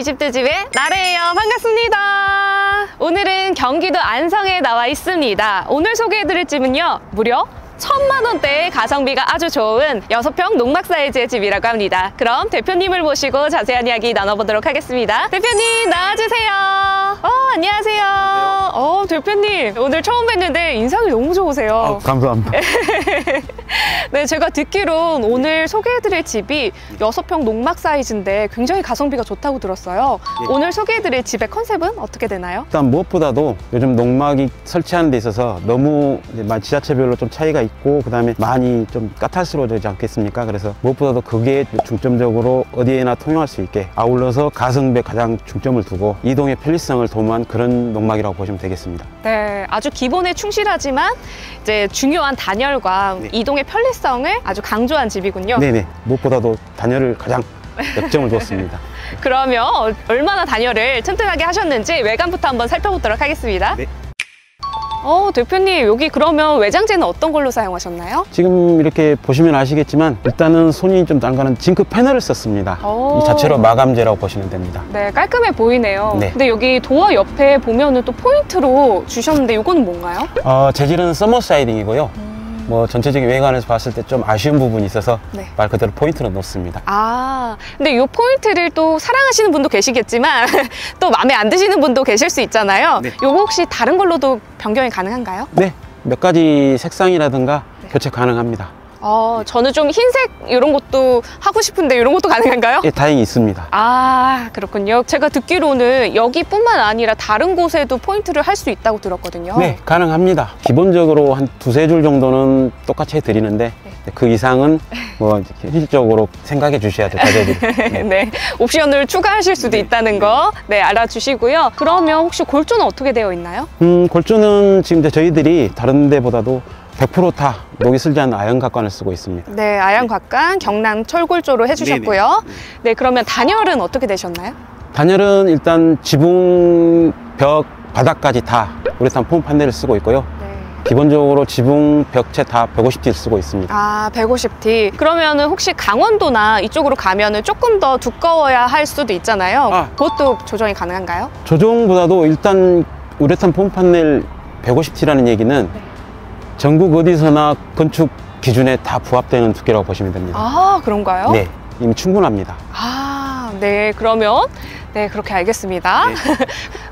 20대 집의 나래예요. 반갑습니다. 오늘은 경기도 안성에 나와 있습니다. 오늘 소개해드릴 집은요, 무려 1000만원대의 가성비가 아주 좋은 6평 농막 사이즈의 집이라고 합니다. 그럼 대표님을 모시고 자세한 이야기 나눠보도록 하겠습니다. 대표님 나와주세요. 안녕하세요. 대표님 오늘 처음 뵀는데 인상이 너무 좋으세요. 감사합니다. 네, 제가 듣기론 오늘 소개해드릴 집이 6평 농막 사이즈인데 굉장히 가성비가 좋다고 들었어요. 예. 오늘 소개해드릴 집의 컨셉은 어떻게 되나요? 일단 무엇보다도 요즘 농막이 설치하는 데 있어서 너무 지자체별로 좀 차이가 있고, 그 다음에 많이 좀 까탈스러워지지 않겠습니까? 그래서 무엇보다도 그게 중점적으로 어디에나 통용할 수 있게 아울러서 가성비에 가장 중점을 두고 이동의 편리성을 도모한 그런 농막이라고 보시면 되겠습니다. 네, 아주 기본에 충실하지만 이제 중요한 단열과 네. 이동의 편리성을 아주 강조한 집이군요. 네네, 무엇보다도 단열을 가장 역점을 뒀습니다. 그러면 얼마나 단열을 튼튼하게 하셨는지 외관부터 한번 살펴보도록 하겠습니다. 네. 대표님 여기 그러면 외장재는 어떤 걸로 사용하셨나요? 지금 이렇게 보시면 아시겠지만 일단은 손이 좀 난가는 징크 패널을 썼습니다. 이 자체로 마감재라고 보시면 됩니다. 네, 깔끔해 보이네요. 네. 근데 여기 도어 옆에 보면은 또 포인트로 주셨는데 이거는 뭔가요? 재질은 서머 사이딩이고요. 전체적인 외관에서 봤을 때 좀 아쉬운 부분이 있어서 네. 말 그대로 포인트로 놓습니다. 근데 이 포인트를 또 사랑하시는 분도 계시겠지만 또 마음에 안 드시는 분도 계실 수 있잖아요. 네. 요거 혹시 다른 걸로도 변경이 가능한가요? 네, 몇 가지 색상이라든가 교체 가능합니다. 저는 좀 흰색 이런 것도 하고 싶은데 이런 것도 가능한가요? 예, 다행히 있습니다. 그렇군요. 제가 듣기로는 여기뿐만 아니라 다른 곳에도 포인트를 할 수 있다고 들었거든요. 네, 가능합니다. 기본적으로 한 두세 줄 정도는 똑같이 해드리는데 그 이상은 현실적으로 생각해 주셔야 돼요, 가격이. 네. 네, 옵션을 추가하실 수도 있다는 거 알아주시고요. 그러면 혹시 골조는 어떻게 되어 있나요? 골조는 지금 저희들이 다른 데보다도 100% 다 녹이 슬지 않는 아연 각관을 쓰고 있습니다. 네, 아연 각관 경남 철골조로 해주셨고요. 네, 그러면 단열은 어떻게 되셨나요? 단열은 일단 지붕, 벽, 바닥까지 다 우레탄 폼 판넬을 쓰고 있고요. 기본적으로 지붕, 벽체 다 150T를 쓰고 있습니다. 150T. 그러면은 혹시 강원도나 이쪽으로 가면은 조금 더 두꺼워야 할 수도 있잖아요. 그것도 조정이 가능한가요? 조정보다도 일단 우레탄 폼 판넬 150T라는 얘기는 전국 어디서나 건축 기준에 다 부합되는 두께라고 보시면 됩니다. 그런가요? 네, 이미 충분합니다. 네, 그러면 그렇게 알겠습니다. 네.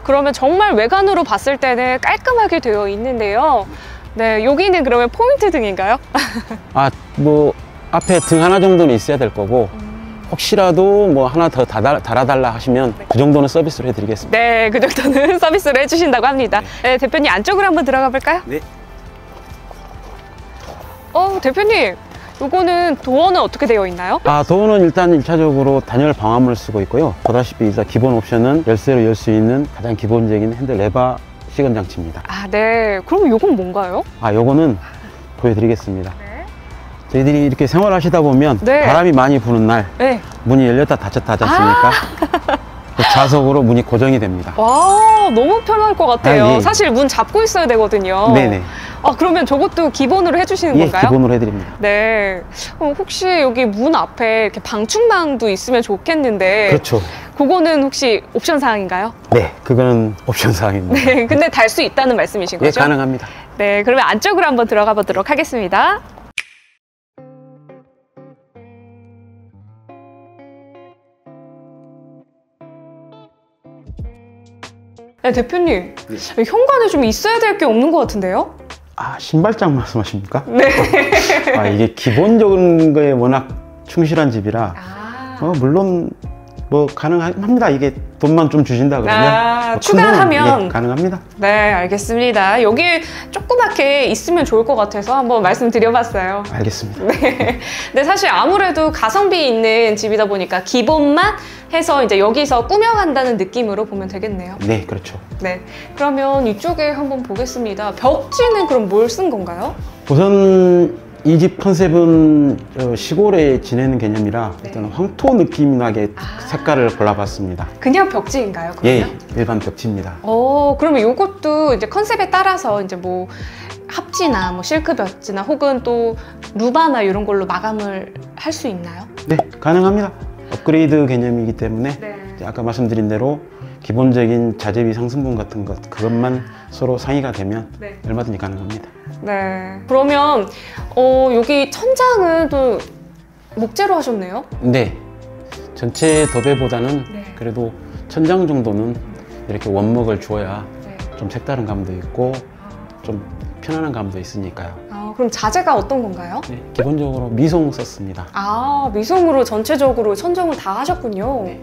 그러면 정말 외관으로 봤을 때는 깔끔하게 되어 있는데요. 네, 여기는 그러면 포인트 등인가요? 앞에 등 하나 정도는 있어야 될 거고, 혹시라도 하나 더 달아달라 하시면 그 정도는 서비스로 해드리겠습니다. 네, 그 정도는 서비스로 해주신다고 합니다. 네, 대표님 안쪽으로 한번 들어가 볼까요? 네. 대표님, 요거는 도어는 어떻게 되어 있나요? 도어는 일단 1차적으로 단열 방화문을 쓰고 있고요. 보다시피 일단 기본 옵션은 열쇠로 열 수 있는 가장 기본적인 핸들 레바 시건 장치입니다. 네. 그럼 요건 뭔가요? 요거는 보여드리겠습니다. 저희들이 이렇게 생활하시다 보면 바람이 많이 부는 날 문이 열렸다 닫혔다 하지 않습니까? 자석으로 문이 고정이 됩니다. 너무 편할 것 같아요. 예. 사실 문 잡고 있어야 되거든요. 네네. 그러면 저것도 기본으로 해주시는 건가요? 기본으로 해드립니다. 네. 혹시 여기 문 앞에 이렇게 방충망도 있으면 좋겠는데. 그렇죠. 그거는 혹시 옵션 사항인가요? 네, 그거는 옵션 사항입니다. 네, 근데 달 수 있다는 말씀이신 거죠? 예, 가능합니다. 네, 그러면 안쪽으로 한번 들어가 보도록 하겠습니다. 네, 대표님, 현관에 좀 있어야 될 게 없는 것 같은데요? 신발장 말씀하십니까? 네. 이게 기본적인 거에 워낙 충실한 집이라 물론 가능합니다. 이게 돈만 좀 주신다 그러면 추가하면 가능합니다. 네, 알겠습니다. 여기 조그맣게 있으면 좋을 것 같아서 한번 말씀드려봤어요. 알겠습니다. 네. 근데 사실 아무래도 가성비 있는 집이다 보니까 기본만 해서 이제 여기서 꾸며간다는 느낌으로 보면 되겠네요. 네, 그렇죠. 네, 그러면 이쪽에 한번 보겠습니다. 벽지는 그럼 뭘 쓴 건가요? 우선 이 집 컨셉은 시골에 지내는 개념이라 일단 황토 느낌 나게 색깔을 골라봤습니다. 그냥 벽지인가요? 그러면? 예, 일반 벽지입니다. 그러면 이것도 이제 컨셉에 따라서 이제 합지나 실크 벽지나 혹은 또 루바나 이런 걸로 마감을 할 수 있나요? 네, 가능합니다. 업그레이드 개념이기 때문에 아까 말씀드린 대로 기본적인 자재비 상승분 같은 것 그것만 서로 상의가 되면 네. 얼마든지 가능합니다. 네. 그러면 여기 천장은 또 목재로 하셨네요? 네. 전체 도배보다는 네. 그래도 천장 정도는 이렇게 원목을 주어야 네. 좀 색다른 감도 있고 좀 편안한 감도 있으니까요. 그럼 자재가 어떤 건가요? 네. 기본적으로 미송 썼습니다. 미송으로 전체적으로 천정을 다 하셨군요. 네.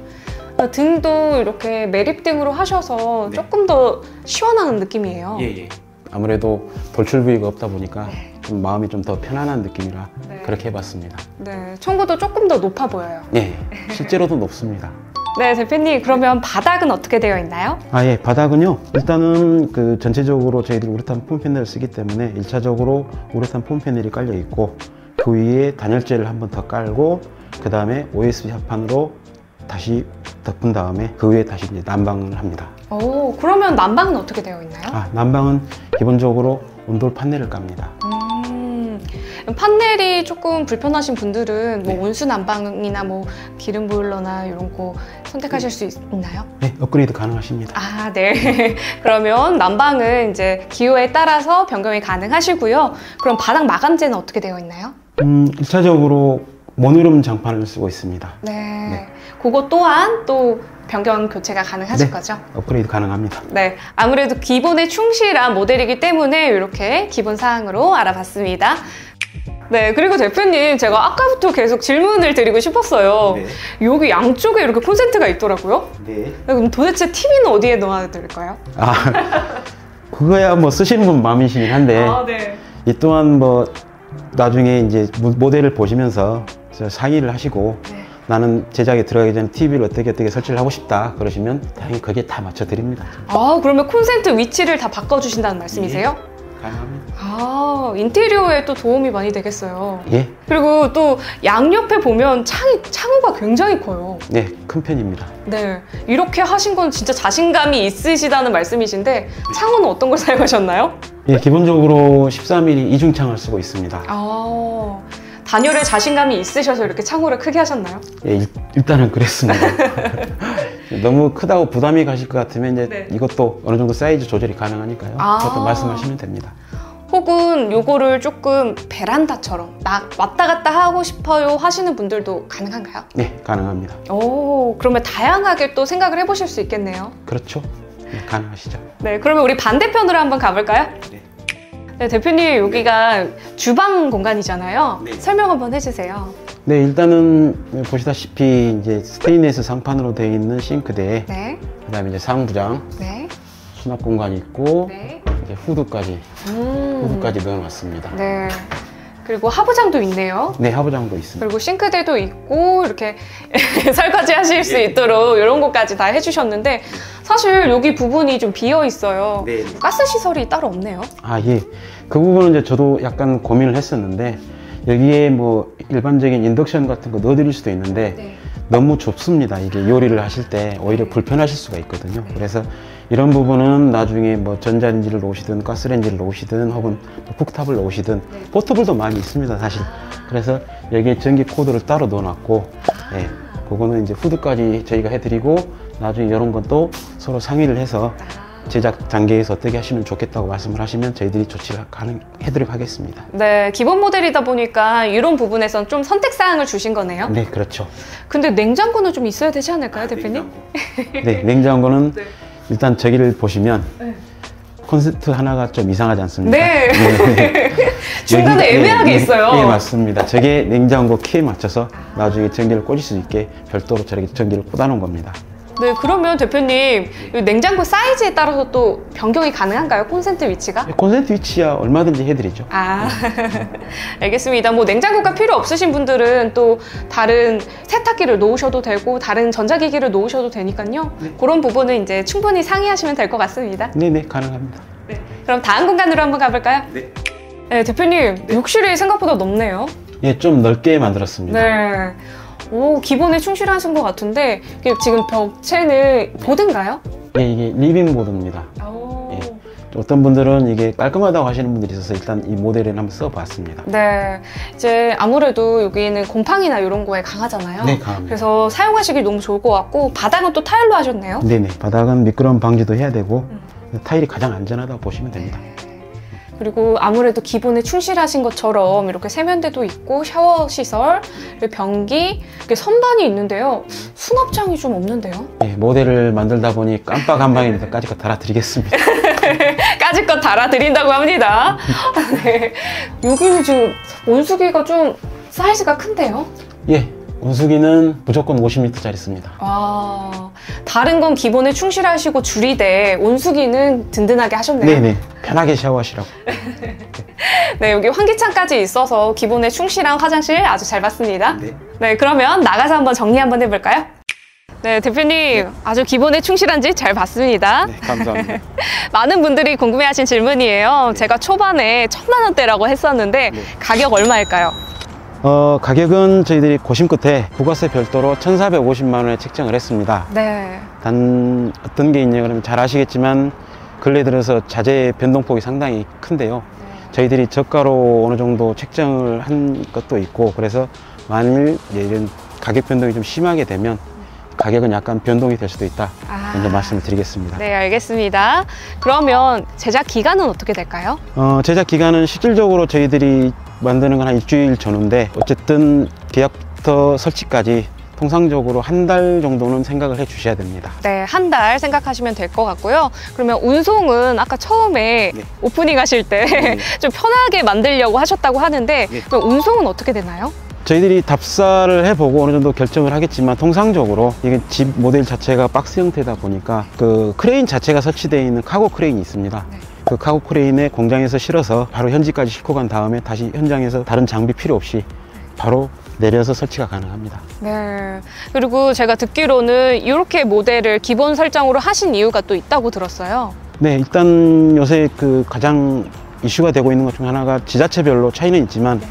등도 이렇게 매립등으로 하셔서 네. 조금 더 시원한 느낌이에요. 예. 아무래도 돌출 부위가 없다 보니까 네. 좀 마음이 좀 더 편안한 느낌이라 네. 그렇게 해봤습니다. 네, 청구도 조금 더 높아 보여요. 예, 실제로도 높습니다. 네, 대표님, 그러면 바닥은 어떻게 되어 있나요? 예, 바닥은요. 일단은 그 전체적으로 저희들 우레탄 폼 패널을 쓰기 때문에 1차적으로 우레탄 폼 패널이 깔려 있고 그 위에 단열재를 한 번 더 깔고 그 다음에 OSB 합판으로 다시 덮은 다음에 그 위에 다시 이제 난방을 합니다. 그러면 난방은 어떻게 되어 있나요? 난방은 기본적으로 온돌 판넬을 깝니다. 판넬이 조금 불편하신 분들은 뭐 네. 온수 난방이나 뭐 기름 보일러나 이런 거 선택하실 수 있나요? 네, 업그레이드 가능하십니다. 네. 그러면 난방은 이제 기호에 따라서 변경이 가능하시고요. 그럼 바닥 마감재는 어떻게 되어 있나요? 1차적으로 모노름 장판을 쓰고 있습니다. 네. 그거 또한 또 변경 교체가 가능하실 네. 거죠? 업그레이드 가능합니다. 네. 아무래도 기본에 충실한 모델이기 때문에 이렇게 기본 사항으로 알아봤습니다. 네. 그리고 대표님, 제가 아까부터 계속 질문을 드리고 싶었어요. 네. 여기 양쪽에 이렇게 콘센트가 있더라고요. 네. 그럼 도대체 TV는 어디에 넣어야 될까요? 그거야 뭐 쓰시는 분 마음이시긴 한데 네. 이 또한 뭐 나중에 이제 모델을 보시면서 상의를 하시고 네. 나는 제작에 들어가기 전에 TV를 어떻게 설치를 하고 싶다 그러시면 당연히 거기에 다 맞춰 드립니다. 그러면 콘센트 위치를 다 바꿔주신다는 말씀이세요? 가능합니다. 인테리어에 또 도움이 많이 되겠어요. 예, 그리고 또 양옆에 보면 창호가 굉장히 커요. 네, 큰 편입니다. 네. 이렇게 하신 건 진짜 자신감이 있으시다는 말씀이신데, 창호는 어떤 걸 사용하셨나요? 예, 기본적으로 13mm 이중창을 쓰고 있습니다. 단열에 자신감이 있으셔서 이렇게 창호를 크게 하셨나요? 예, 일단은 그랬습니다. 너무 크다고 부담이 가실 것 같으면 이제 네. 이것도 어느 정도 사이즈 조절이 가능하니까요. 그것도 말씀하시면 됩니다. 혹은 요거를 조금 베란다처럼 왔다 갔다 하고 싶어요 하시는 분들도 가능한가요? 네, 가능합니다. 그러면 다양하게 또 생각을 해보실 수 있겠네요. 그렇죠. 네, 가능하시죠. 네, 그러면 우리 반대편으로 한번 가볼까요? 네. 네, 대표님, 여기가 주방 공간이잖아요. 네. 설명 한번 해주세요. 네, 일단은 보시다시피 이제 스테인리스 상판으로 되어 있는 싱크대, 네, 그다음에 이제 상부장, 네, 수납 공간이 있고 네. 이제 후드까지 넣어놨습니다. 네. 그리고 하부장도 있네요. 네, 하부장도 있습니다. 그리고 싱크대도 있고 이렇게 설거지 하실 수 있도록 이런 것까지 다 해주셨는데 사실 여기 부분이 좀 비어 있어요. 네. 가스 시설이 따로 없네요. 예. 그 부분은 이제 저도 약간 고민을 했었는데 여기에 뭐 일반적인 인덕션 같은 거 넣어드릴 수도 있는데 네. 너무 좁습니다. 이게 요리를 하실 때 오히려 불편하실 수가 있거든요. 그래서 이런 부분은 나중에 뭐 전자레인지를 놓으시든 가스레인지를 놓으시든 혹은 뭐 쿡탑을 놓으시든 포터블도 많이 있습니다, 사실. 그래서 여기에 전기 코드를 따로 넣어놨고, 예, 그거는 이제 후드까지 저희가 해드리고 나중에 이런 것도 서로 상의를 해서 제작 단계에서 어떻게 하시면 좋겠다고 말씀을 하시면 저희들이 조치를 해드리도록 하겠습니다. 네, 기본 모델이다 보니까 이런 부분에선 좀 선택사항을 주신 거네요. 네, 그렇죠. 근데 냉장고는 좀 있어야 되지 않을까요, 대표님? 네, 냉장고는 네. 일단 저기를 보시면 네. 콘센트 하나가 좀 이상하지 않습니까? 네. 네. 중간에 여기, 애매하게 있어요. 네, 맞습니다. 저게 냉장고 키에 맞춰서 나중에 전기를 꽂을 수 있게 별도로 저렇게 전기를 꽂아놓은 겁니다. 네, 그러면 대표님, 이 냉장고 사이즈에 따라서 또 변경이 가능한가요? 콘센트 위치가? 콘센트 위치야 얼마든지 해드리죠. 알겠습니다. 뭐 냉장고가 필요 없으신 분들은 또 다른 세탁기를 놓으셔도 되고 다른 전자기기를 놓으셔도 되니까요. 네. 그런 부분은 이제 충분히 상의하시면 될 것 같습니다. 네네, 가능합니다. 네. 그럼 다음 공간으로 한번 가볼까요? 네. 네, 대표님, 욕실이 생각보다 넓네요. 예, 좀 넓게 만들었습니다. 네. 기본에 충실하신 것 같은데 이게 지금 벽체는 보드인가요? 예, 이게 리빙 보드입니다. 예. 어떤 분들은 이게 깔끔하다고 하시는 분들이 있어서 일단 이 모델을 한번 써봤습니다. 네, 이제 아무래도 여기는 곰팡이나 이런 거에 강하잖아요. 네, 강합니다. 그래서 사용하시기 너무 좋을 것 같고 바닥은 또 타일로 하셨네요. 네네, 바닥은 미끄럼 방지도 해야 되고 타일이 가장 안전하다고 보시면 됩니다. 그리고 아무래도 기본에 충실하신 것처럼 이렇게 세면대도 있고 샤워 시설, 그리고 변기, 이렇게 선반이 있는데요. 수납장이 좀 없는데요? 네, 모델을 만들다 보니 깜빡 한 방에 까짓 거 달아드리겠습니다. 까짓 달아드린다고 합니다. 네. 여기는 지금 온수기가 좀 사이즈가 큰데요? 예, 온수기는 무조건 50L짜리 씁니다. 아, 다른 건 기본에 충실하시고 줄이되 온수기는 든든하게 하셨네요. 네네, 편하게 샤워하시라고. 네, 여기 환기창까지 있어서 기본에 충실한 화장실 아주 잘 봤습니다. 네. 네, 그러면 나가서 한번 정리 한번 해볼까요? 네, 대표님 아주 기본에 충실한지 잘 봤습니다. 네, 감사합니다. 많은 분들이 궁금해하신 질문이에요. 제가 초반에 1,000만 원대라고 했었는데 네. 가격 얼마일까요? 가격은 저희들이 고심 끝에 부가세 별도로 1,450만 원에 책정을 했습니다. 네. 단 어떤 게 있냐 그러면 잘 아시겠지만 근래 들어서 자재 변동폭이 상당히 큰데요. 저희들이 저가로 어느 정도 책정을 한 것도 있고 그래서 만일 이런 가격 변동이 좀 심하게 되면 가격은 약간 변동이 될 수도 있다. 먼저 말씀을 드리겠습니다. 네, 알겠습니다. 그러면 제작 기간은 어떻게 될까요? 제작 기간은 실질적으로 저희들이 만드는 건 한 일주일 전후인데 어쨌든 계약부터 설치까지 통상적으로 한 달 정도는 생각을 해 주셔야 됩니다. 네, 한 달 생각하시면 될 것 같고요. 그러면 운송은 아까 처음에 네. 오프닝 하실 때 좀 편하게 만들려고 하셨다고 하는데 네. 그럼 운송은 어떻게 되나요? 저희들이 답사를 해보고 어느 정도 결정을 하겠지만 통상적으로 이게 집 모델 자체가 박스 형태다 보니까 그 크레인 자체가 설치되어 있는 카고 크레인이 있습니다. 네. 그 카고 크레인에 공장에서 실어서 바로 현지까지 싣고 간 다음에 다시 현장에서 다른 장비 필요 없이 바로 내려서 설치가 가능합니다. 네. 그리고 제가 듣기로는 이렇게 모델을 기본 설정으로 하신 이유가 또 있다고 들었어요. 네, 일단 요새 그 가장 이슈가 되고 있는 것 중 하나가 지자체별로 차이는 있지만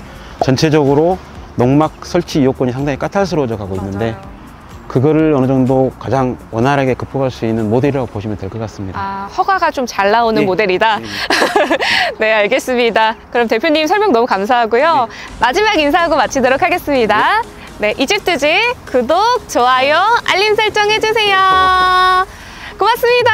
전체적으로 농막 설치 요건이 상당히 까탈스러워져 가고 있는데 맞아요. 그거를 어느 정도 가장 원활하게 극복할 수 있는 모델이라고 보시면 될 것 같습니다. 아, 허가가 좀 잘 나오는 네. 모델이다. 네, 알겠습니다. 그럼 대표님 설명 너무 감사하고요. 마지막 인사하고 마치도록 하겠습니다. 네, 이집트집 구독, 좋아요, 알림 설정 해주세요. 고맙습니다.